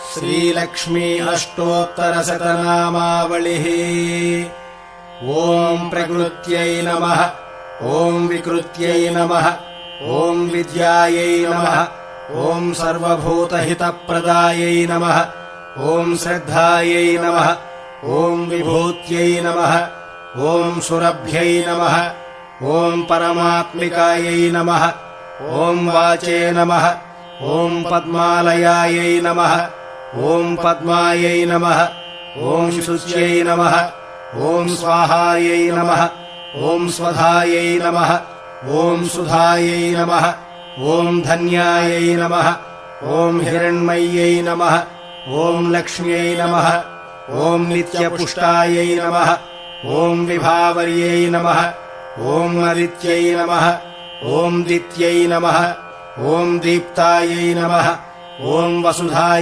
श्रीलक्ष्मी अष्टोत्तरशतनामावलिः। ॐ प्रकृत्यै नमः। ॐ विकृत्यै नमः। ॐ विद्यायै नमः। ॐ सर्वभूतहितप्रदायै नमः। ॐ श्रद्धायै नमः। ॐ विभूत्यै नमः। ॐ सुरभ्यै नमः। ॐ परमात्मिकायै नमः। ॐ वाचे नमः। ॐ पद्मालयायै नमः। ॐ पद्मायै नमः। ॐ शुच्यै नमः। ॐ स्वाहायै नमः। ॐ स्वधायै नमः। ॐ सुधायै नमः। ॐ धन्यायै नमः। ॐ हिरण्मय्यै नमः। ॐ लक्ष्म्यै नमः। ॐ नित्यपुष्टायै नमः। ॐ विभावर्यै नमः। ॐ अदित्यै नमः। ॐ दित्यै नमः। ॐ दीप्तायै नमः। ॐ वसुधायै